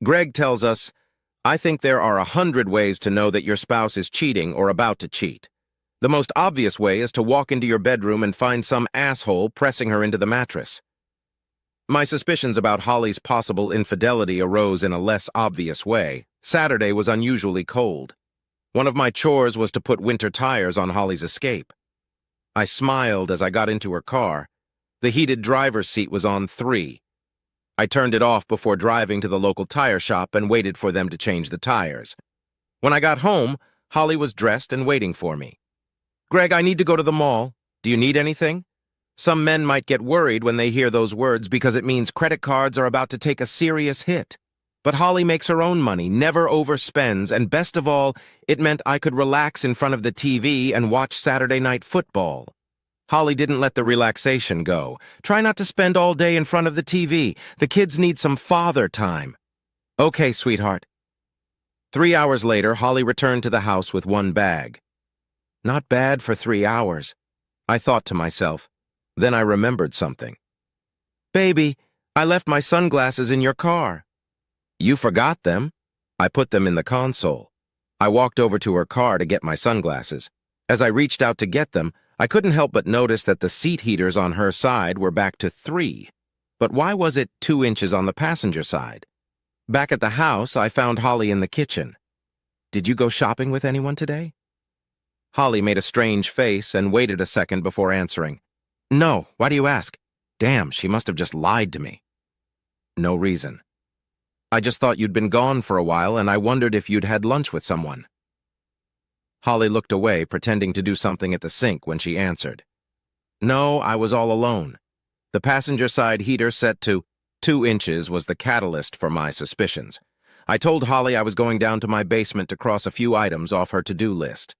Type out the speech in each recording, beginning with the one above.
Greg tells us, I think there are 100 ways to know that your spouse is cheating or about to cheat. The most obvious way is to walk into your bedroom and find some asshole pressing her into the mattress. My suspicions about Holly's possible infidelity arose in a less obvious way. Saturday was unusually cold. One of my chores was to put winter tires on Holly's Escape. I smiled as I got into her car. The heated driver's seat was on 3. I turned it off before driving to the local tire shop and waited for them to change the tires. When I got home, Holly was dressed and waiting for me. Greg, I need to go to the mall. Do you need anything? Some men might get worried when they hear those words because it means credit cards are about to take a serious hit. But Holly makes her own money, never overspends, and best of all, it meant I could relax in front of the TV and watch Saturday Night Football. Holly didn't let the relaxation go. Try not to spend all day in front of the TV. The kids need some father time. Okay, sweetheart. 3 hours later, Holly returned to the house with one bag. Not bad for 3 hours, I thought to myself. Then I remembered something. Baby, I left my sunglasses in your car. You forgot them. I put them in the console. I walked over to her car to get my sunglasses. As I reached out to get them, I couldn't help but notice that the seat heaters on her side were back to 3. But why was it 2 inches on the passenger side? Back at the house, I found Holly in the kitchen. Did you go shopping with anyone today? Holly made a strange face and waited a second before answering. No, why do you ask? Damn, she must have just lied to me. No reason. I just thought you'd been gone for a while and I wondered if you'd had lunch with someone. Holly looked away, pretending to do something at the sink when she answered. No, I was all alone. The passenger side heater set to 2 inches was the catalyst for my suspicions. I told Holly I was going down to my basement to cross a few items off her to-do list.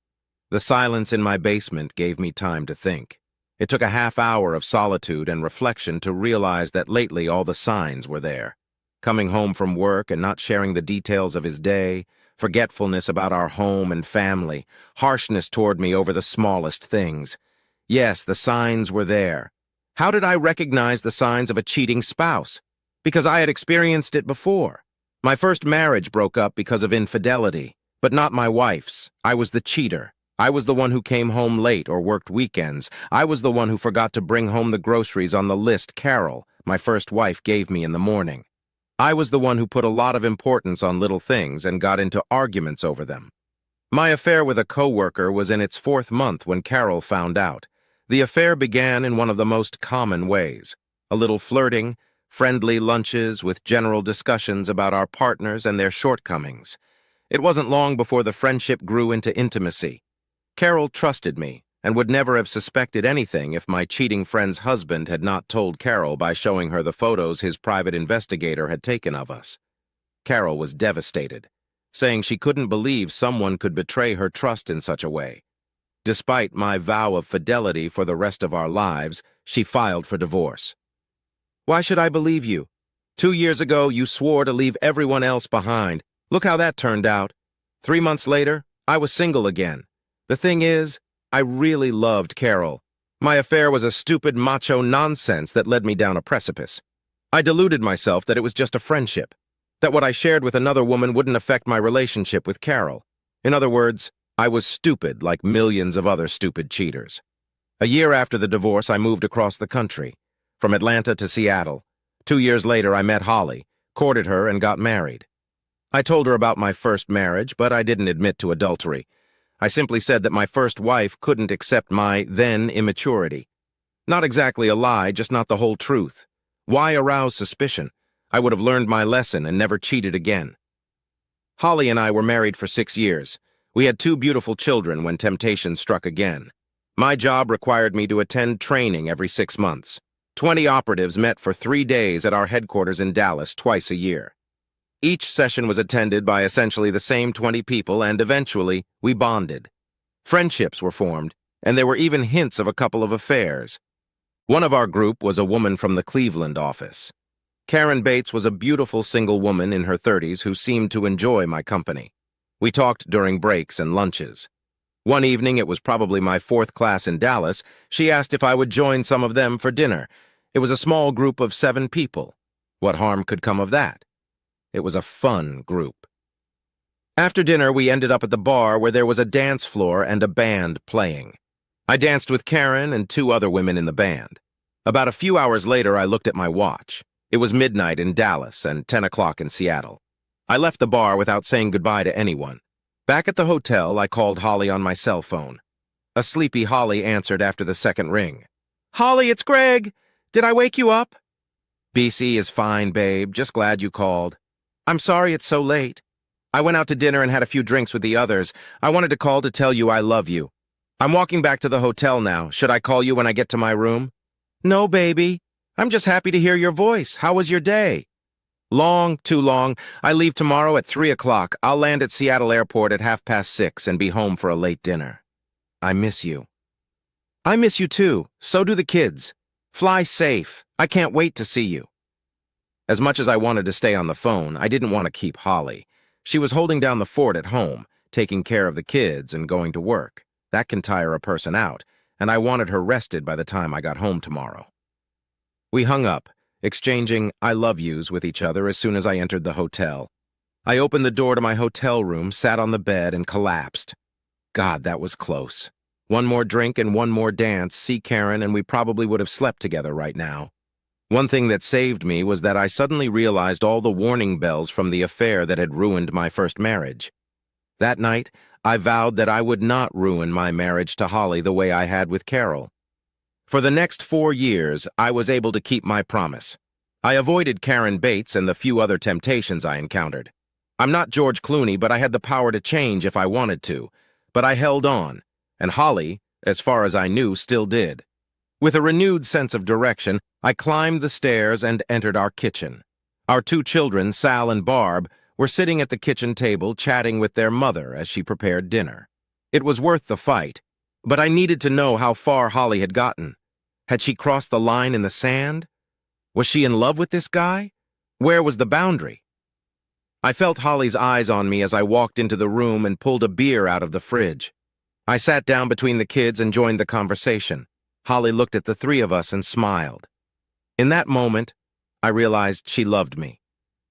The silence in my basement gave me time to think. It took a half hour of solitude and reflection to realize that lately all the signs were there. Coming home from work and not sharing the details of his day, forgetfulness about our home and family, harshness toward me over the smallest things. Yes, the signs were there. How did I recognize the signs of a cheating spouse? Because I had experienced it before. My first marriage broke up because of infidelity, but not my wife's. I was the cheater. I was the one who came home late or worked weekends. I was the one who forgot to bring home the groceries on the list Carol, my first wife, gave me in the morning. I was the one who put a lot of importance on little things and got into arguments over them. My affair with a coworker was in its 4th month when Carol found out. The affair began in one of the most common ways. A little flirting, friendly lunches with general discussions about our partners and their shortcomings. It wasn't long before the friendship grew into intimacy. Carol trusted me and would never have suspected anything if my cheating friend's husband had not told Carol by showing her the photos his private investigator had taken of us. Carol was devastated, saying she couldn't believe someone could betray her trust in such a way. Despite my vow of fidelity for the rest of our lives, she filed for divorce. Why should I believe you? 2 years ago, you swore to leave everyone else behind. Look how that turned out. 3 months later, I was single again. The thing is, I really loved Carol. My affair was a stupid macho nonsense that led me down a precipice. I deluded myself that it was just a friendship, that what I shared with another woman wouldn't affect my relationship with Carol. In other words, I was stupid like millions of other stupid cheaters. A year after the divorce, I moved across the country, from Atlanta to Seattle. 2 years later, I met Holly, courted her, and got married. I told her about my first marriage, but I didn't admit to adultery. I simply said that my first wife couldn't accept my then immaturity. Not exactly a lie, just not the whole truth. Why arouse suspicion? I would have learned my lesson and never cheated again. Holly and I were married for 6 years. We had 2 beautiful children when temptation struck again. My job required me to attend training every 6 months. 20 operatives met for 3 days at our headquarters in Dallas twice a year. Each session was attended by essentially the same 20 people, and eventually, we bonded. Friendships were formed, and there were even hints of a couple of affairs. One of our group was a woman from the Cleveland office. Karen Bates was a beautiful single woman in her 30s who seemed to enjoy my company. We talked during breaks and lunches. One evening, it was probably my 4th class in Dallas, she asked if I would join some of them for dinner. It was a small group of 7 people. What harm could come of that? It was a fun group. After dinner, we ended up at the bar where there was a dance floor and a band playing. I danced with Karen and 2 other women in the band. About a few hours later, I looked at my watch. It was midnight in Dallas and 10 o'clock in Seattle. I left the bar without saying goodbye to anyone. Back at the hotel, I called Holly on my cell phone. A sleepy Holly answered after the second ring. "Holly, it's Greg. Did I wake you up?" "BC is fine, babe. Just glad you called." "I'm sorry it's so late. I went out to dinner and had a few drinks with the others. I wanted to call to tell you I love you. I'm walking back to the hotel now. Should I call you when I get to my room?" "No, baby. I'm just happy to hear your voice. How was your day?" "Long, too long. I leave tomorrow at 3 o'clock. I'll land at Seattle Airport at 6:30 and be home for a late dinner. I miss you." "I miss you too. So do the kids. Fly safe. I can't wait to see you." As much as I wanted to stay on the phone, I didn't want to keep Holly. She was holding down the fort at home, taking care of the kids and going to work. That can tire a person out, and I wanted her rested by the time I got home tomorrow. We hung up, exchanging I love yous with each other as soon as I entered the hotel. I opened the door to my hotel room, sat on the bed, and collapsed. God, that was close. One more drink and one more dance, see Karen, and we probably would have slept together right now. One thing that saved me was that I suddenly realized all the warning bells from the affair that had ruined my first marriage. That night, I vowed that I would not ruin my marriage to Holly the way I had with Carol. For the next 4 years, I was able to keep my promise. I avoided Karen Bates and the few other temptations I encountered. I'm not George Clooney, but I had the power to change if I wanted to. But I held on, and Holly, as far as I knew, still did. With a renewed sense of direction, I climbed the stairs and entered our kitchen. Our 2 children, Sal and Barb, were sitting at the kitchen table chatting with their mother as she prepared dinner. It was worth the fight, but I needed to know how far Holly had gotten. Had she crossed the line in the sand? Was she in love with this guy? Where was the boundary? I felt Holly's eyes on me as I walked into the room and pulled a beer out of the fridge. I sat down between the kids and joined the conversation. Holly looked at the 3 of us and smiled. In that moment, I realized she loved me.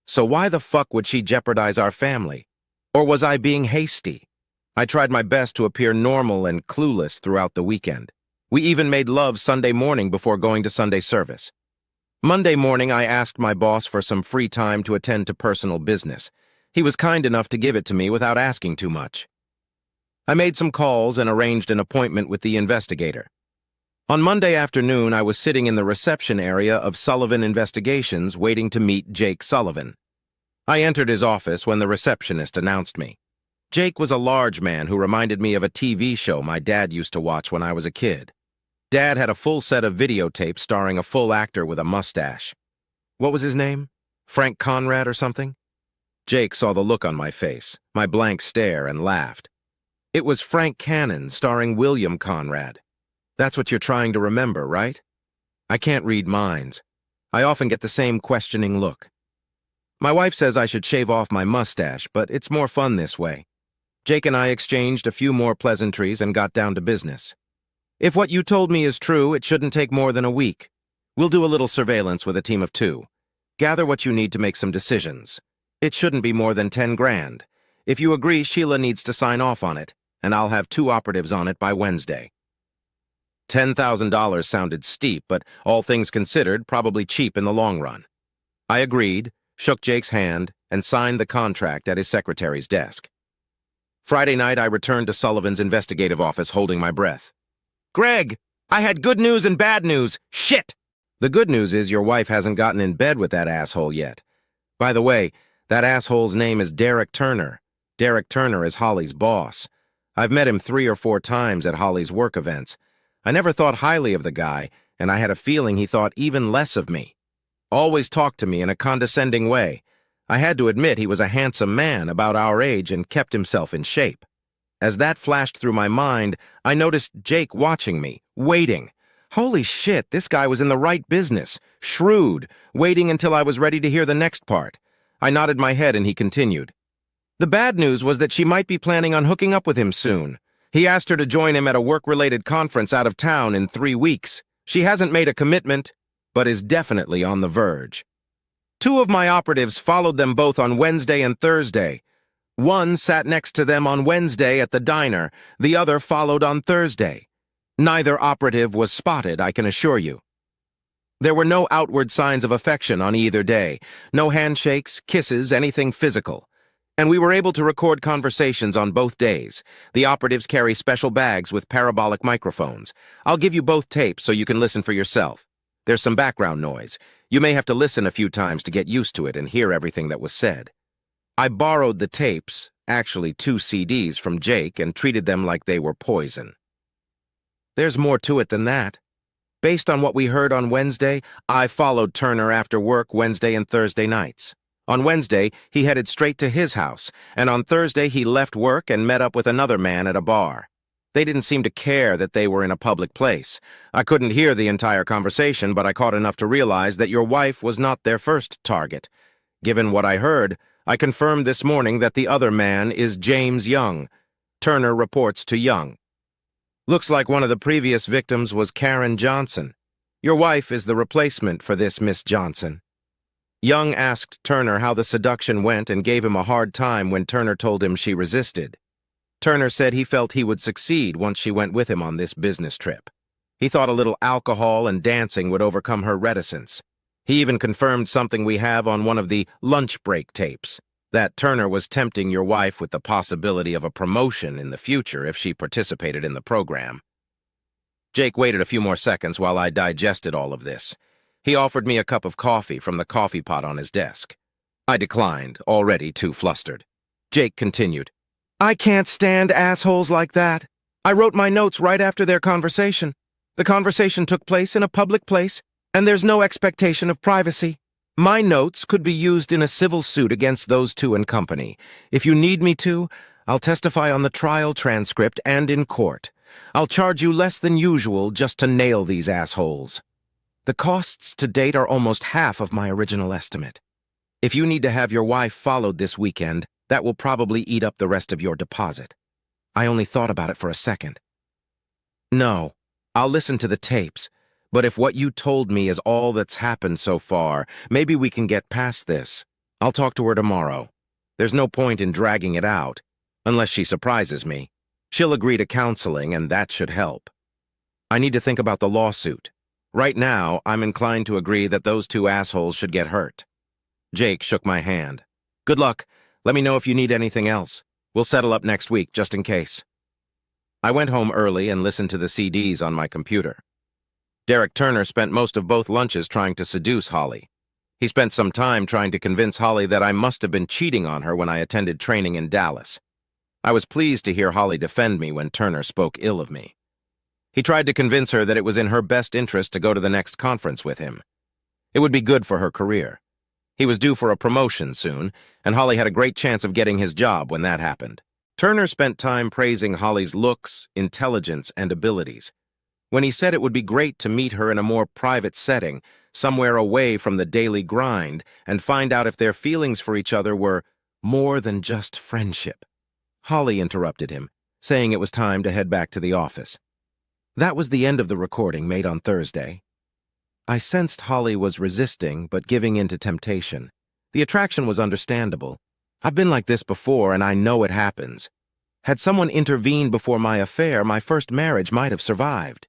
So why the fuck would she jeopardize our family? Or was I being hasty? I tried my best to appear normal and clueless throughout the weekend. We even made love Sunday morning before going to Sunday service. Monday morning, I asked my boss for some free time to attend to personal business. He was kind enough to give it to me without asking too much. I made some calls and arranged an appointment with the investigator. On Monday afternoon, I was sitting in the reception area of Sullivan Investigations waiting to meet Jake Sullivan. I entered his office when the receptionist announced me. Jake was a large man who reminded me of a TV show my dad used to watch when I was a kid. Dad had a full set of videotapes starring a full actor with a mustache. What was his name? Frank Conrad or something? Jake saw the look on my face, my blank stare, and laughed. It was Frank Cannon starring William Conrad. That's what you're trying to remember, right? I can't read minds. I often get the same questioning look. My wife says I should shave off my mustache, but it's more fun this way. Jake and I exchanged a few more pleasantries and got down to business. If what you told me is true, it shouldn't take more than a week. We'll do a little surveillance with a team of 2. Gather what you need to make some decisions. It shouldn't be more than 10 grand. If you agree, Sheila needs to sign off on it, and I'll have 2 operatives on it by Wednesday. $10,000 sounded steep, but all things considered, probably cheap in the long run. I agreed, shook Jake's hand, and signed the contract at his secretary's desk. Friday night, I returned to Sullivan's investigative office holding my breath. "Greg, I had good news and bad news. Shit!" "The good news is your wife hasn't gotten in bed with that asshole yet. By the way, that asshole's name is Derek Turner. Derek Turner is Holly's boss. I've met him 3 or 4 times at Holly's work events. I never thought highly of the guy, and I had a feeling he thought even less of me. Always talked to me in a condescending way. I had to admit he was a handsome man about our age and kept himself in shape. As that flashed through my mind, I noticed Jake watching me, waiting. Holy shit, this guy was in the right business, shrewd, waiting until I was ready to hear the next part. I nodded my head and he continued. "The bad news was that she might be planning on hooking up with him soon. He asked her to join him at a work-related conference out of town in 3 weeks. She hasn't made a commitment, but is definitely on the verge." Two of my operatives followed them both on Wednesday and Thursday. One sat next to them on Wednesday at the diner, the other followed on Thursday. Neither operative was spotted, I can assure you. There were no outward signs of affection on either day, no handshakes, kisses, anything physical. And we were able to record conversations on both days. The operatives carry special bags with parabolic microphones. I'll give you both tapes so you can listen for yourself. There's some background noise. You may have to listen a few times to get used to it and hear everything that was said. I borrowed the tapes, actually 2 CDs from Jake, and treated them like they were poison. There's more to it than that. Based on what we heard on Wednesday, I followed Turner after work Wednesday and Thursday nights. On Wednesday, he headed straight to his house, and on Thursday he left work and met up with another man at a bar. They didn't seem to care that they were in a public place. I couldn't hear the entire conversation, but I caught enough to realize that your wife was not their first target. Given what I heard, I confirmed this morning that the other man is James Young. Turner reports to Young. Looks like one of the previous victims was Karen Johnson. Your wife is the replacement for this Miss Johnson. Young asked Turner how the seduction went and gave him a hard time when Turner told him she resisted. Turner said he felt he would succeed once she went with him on this business trip. He thought a little alcohol and dancing would overcome her reticence. He even confirmed something we have on one of the lunch break tapes, that Turner was tempting your wife with the possibility of a promotion in the future if she participated in the program. Jake waited a few more seconds while I digested all of this. He offered me a cup of coffee from the coffee pot on his desk. I declined, already too flustered. Jake continued, I can't stand assholes like that. I wrote my notes right after their conversation. The conversation took place in a public place, and there's no expectation of privacy. My notes could be used in a civil suit against those two and company. If you need me to, I'll testify on the trial transcript and in court. I'll charge you less than usual just to nail these assholes. The costs to date are almost half of my original estimate. If you need to have your wife followed this weekend, that will probably eat up the rest of your deposit. I only thought about it for a second. No, I'll listen to the tapes, but if what you told me is all that's happened so far, maybe we can get past this. I'll talk to her tomorrow. There's no point in dragging it out, unless she surprises me. She'll agree to counseling, and that should help. I need to think about the lawsuit. Right now, I'm inclined to agree that those two assholes should get hurt. Jake shook my hand. Good luck. Let me know if you need anything else. We'll settle up next week, just in case. I went home early and listened to the CDs on my computer. Derek Turner spent most of both lunches trying to seduce Holly. He spent some time trying to convince Holly that I must have been cheating on her when I attended training in Dallas. I was pleased to hear Holly defend me when Turner spoke ill of me. He tried to convince her that it was in her best interest to go to the next conference with him. It would be good for her career. He was due for a promotion soon, and Holly had a great chance of getting his job when that happened. Turner spent time praising Holly's looks, intelligence, and abilities. When he said it would be great to meet her in a more private setting, somewhere away from the daily grind, and find out if their feelings for each other were more than just friendship. Holly interrupted him, saying it was time to head back to the office. That was the end of the recording made on Thursday. I sensed Holly was resisting, but giving in to temptation. The attraction was understandable. I've been like this before, and I know it happens. Had someone intervened before my affair, my first marriage might have survived.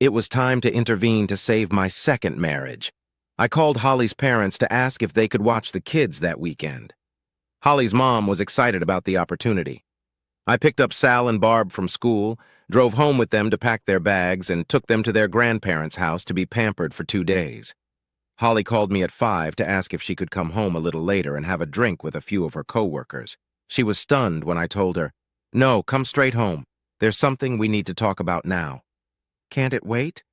It was time to intervene to save my second marriage. I called Holly's parents to ask if they could watch the kids that weekend. Holly's mom was excited about the opportunity. I picked up Sal and Barb from school, drove home with them to pack their bags, and took them to their grandparents' house to be pampered for 2 days. Holly called me at 5 to ask if she could come home a little later and have a drink with a few of her coworkers. She was stunned when I told her, "No, come straight home. There's something we need to talk about now." "Can't it wait?"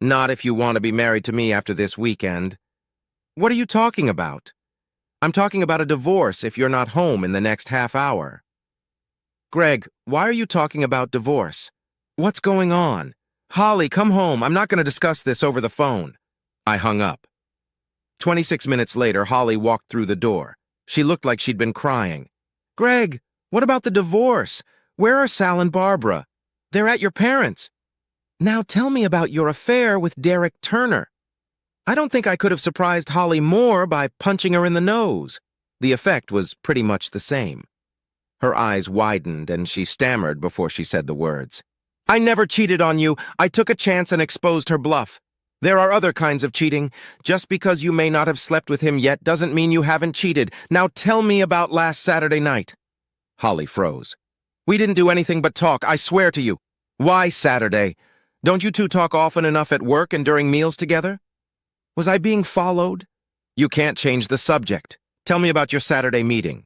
"Not if you want to be married to me after this weekend." "What are you talking about?" "I'm talking about a divorce if you're not home in the next half hour." "Greg, why are you talking about divorce? What's going on? Holly, come home. I'm not going to discuss this over the phone." I hung up. 26 minutes later, Holly walked through the door. She looked like she'd been crying. "Greg, what about the divorce? Where are Sal and Barbara? They're at your parents'. Now tell me about your affair with Derek Turner." I don't think I could have surprised Holly more by punching her in the nose. The effect was pretty much the same. Her eyes widened and she stammered before she said the words. I never cheated on you. I took a chance and exposed her bluff. There are other kinds of cheating. Just because you may not have slept with him yet doesn't mean you haven't cheated. Now tell me about last Saturday night. Holly froze. We didn't do anything but talk, I swear to you. Why Saturday? Don't you two talk often enough at work and during meals together? Was I being followed? You can't change the subject. Tell me about your Saturday meeting.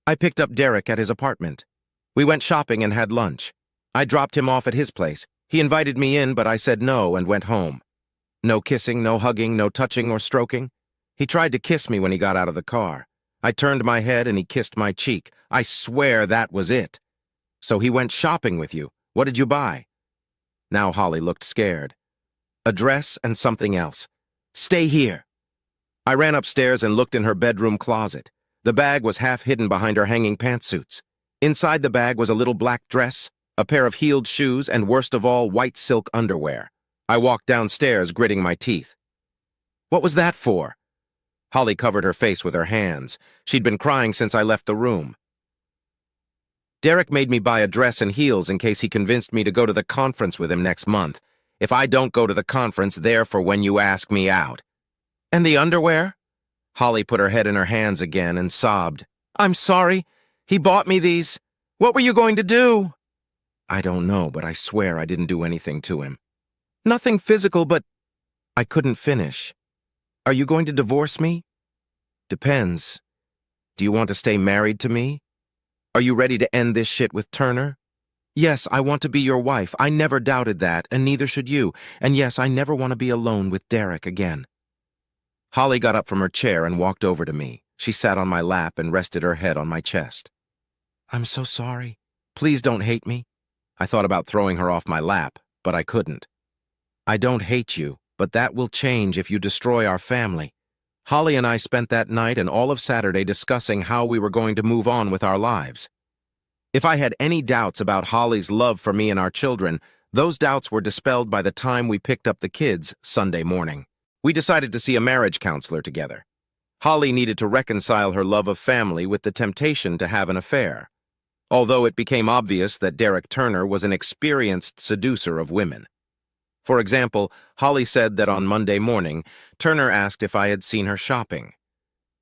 I picked up Derek at his apartment. We went shopping and had lunch. I dropped him off at his place. He invited me in, but I said no and went home. No kissing, no hugging, no touching or stroking. He tried to kiss me when he got out of the car. I turned my head and he kissed my cheek. I swear that was it. So he went shopping with you. What did you buy? Now Holly looked scared. A dress and something else. Stay here. I ran upstairs and looked in her bedroom closet. The bag was half hidden behind her hanging pantsuits. Inside the bag was a little black dress, a pair of heeled shoes, and worst of all, white silk underwear. I walked downstairs, gritting my teeth. What was that for? Holly covered her face with her hands. She'd been crying since I left the room. Derek made me buy a dress and heels in case he convinced me to go to the conference with him next month. If I don't go to the conference, they're for when you ask me out. And the underwear? Holly put her head in her hands again and sobbed. I'm sorry. He bought me these. What were you going to do? I don't know, but I swear I didn't do anything to him. Nothing physical, but I couldn't finish. Are you going to divorce me? Depends. Do you want to stay married to me? Are you ready to end this shit with Turner? Yes, I want to be your wife. I never doubted that, and neither should you. And yes, I never want to be alone with Derek again. Holly got up from her chair and walked over to me. She sat on my lap and rested her head on my chest. I'm so sorry. Please don't hate me. I thought about throwing her off my lap, but I couldn't. I don't hate you, but that will change if you destroy our family. Holly and I spent that night and all of Saturday discussing how we were going to move on with our lives. If I had any doubts about Holly's love for me and our children, those doubts were dispelled by the time we picked up the kids Sunday morning. We decided to see a marriage counselor together. Holly needed to reconcile her love of family with the temptation to have an affair, although it became obvious that Derek Turner was an experienced seducer of women. For example, Holly said that on Monday morning, Turner asked if I had seen her shopping.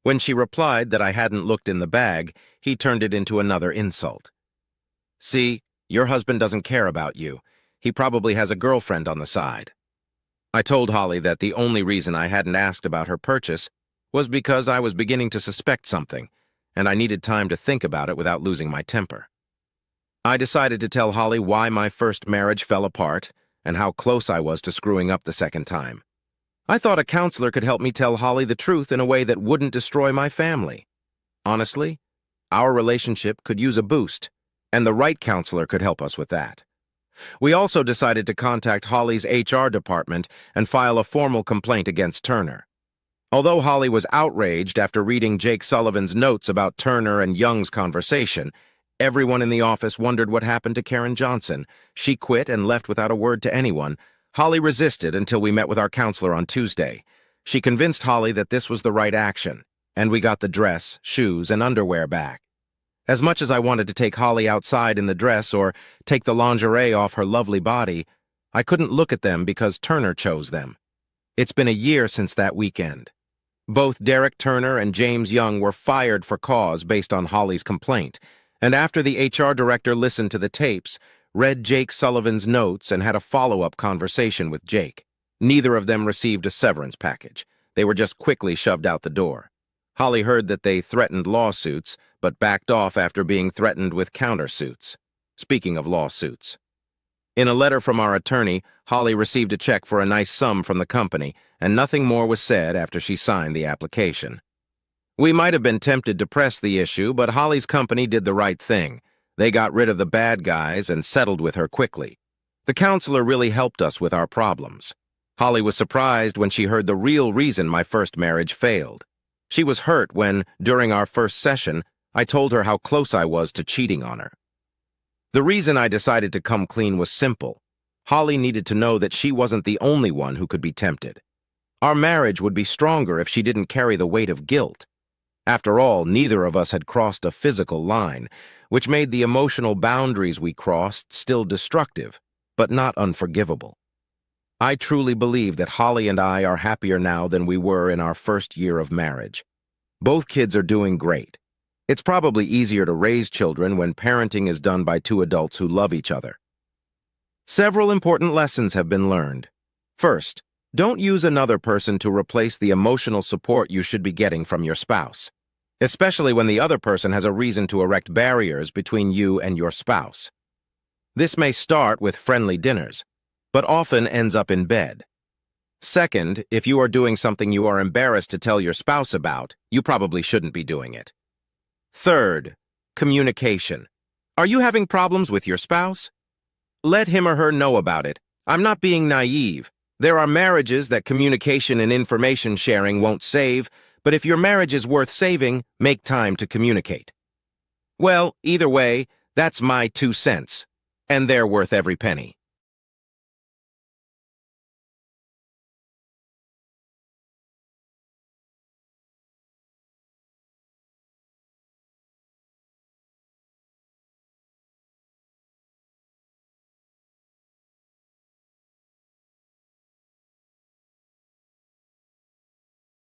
When she replied that I hadn't looked in the bag, he turned it into another insult. See, your husband doesn't care about you. He probably has a girlfriend on the side. I told Holly that the only reason I hadn't asked about her purchase was because I was beginning to suspect something, and I needed time to think about it without losing my temper. I decided to tell Holly why my first marriage fell apart and how close I was to screwing up the second time. I thought a counselor could help me tell Holly the truth in a way that wouldn't destroy my family. Honestly, our relationship could use a boost, and the right counselor could help us with that. We also decided to contact Holly's HR department and file a formal complaint against Turner. Although Holly was outraged after reading Jake Sullivan's notes about Turner and Young's conversation, everyone in the office wondered what happened to Karen Johnson. She quit and left without a word to anyone. Holly resisted until we met with our counselor on Tuesday. She convinced Holly that this was the right action, and we got the dress, shoes, and underwear back. As much as I wanted to take Holly outside in the dress or take the lingerie off her lovely body, I couldn't look at them because Turner chose them. It's been a year since that weekend. Both Derek Turner and James Young were fired for cause based on Holly's complaint, and after the HR director listened to the tapes, read Jake Sullivan's notes and had a follow-up conversation with Jake. Neither of them received a severance package. They were just quickly shoved out the door. Holly heard that they threatened lawsuits, but backed off after being threatened with countersuits. Speaking of lawsuits. In a letter from our attorney, Holly received a check for a nice sum from the company, and nothing more was said after she signed the application. We might have been tempted to press the issue, but Holly's company did the right thing. They got rid of the bad guys and settled with her quickly. The counselor really helped us with our problems. Holly was surprised when she heard the real reason my first marriage failed. She was hurt when, during our first session, I told her how close I was to cheating on her. The reason I decided to come clean was simple. Holly needed to know that she wasn't the only one who could be tempted. Our marriage would be stronger if she didn't carry the weight of guilt. After all, neither of us had crossed a physical line, which made the emotional boundaries we crossed still destructive, but not unforgivable. I truly believe that Holly and I are happier now than we were in our first year of marriage. Both kids are doing great. It's probably easier to raise children when parenting is done by two adults who love each other. Several important lessons have been learned. First, don't use another person to replace the emotional support you should be getting from your spouse, especially when the other person has a reason to erect barriers between you and your spouse. This may start with friendly dinners, but often ends up in bed. Second, if you are doing something you are embarrassed to tell your spouse about, you probably shouldn't be doing it. Third, communication. Are you having problems with your spouse? Let him or her know about it. I'm not being naive. There are marriages that communication and information sharing won't save, but if your marriage is worth saving, make time to communicate. Well, either way, that's my 2 cents, and they're worth every penny.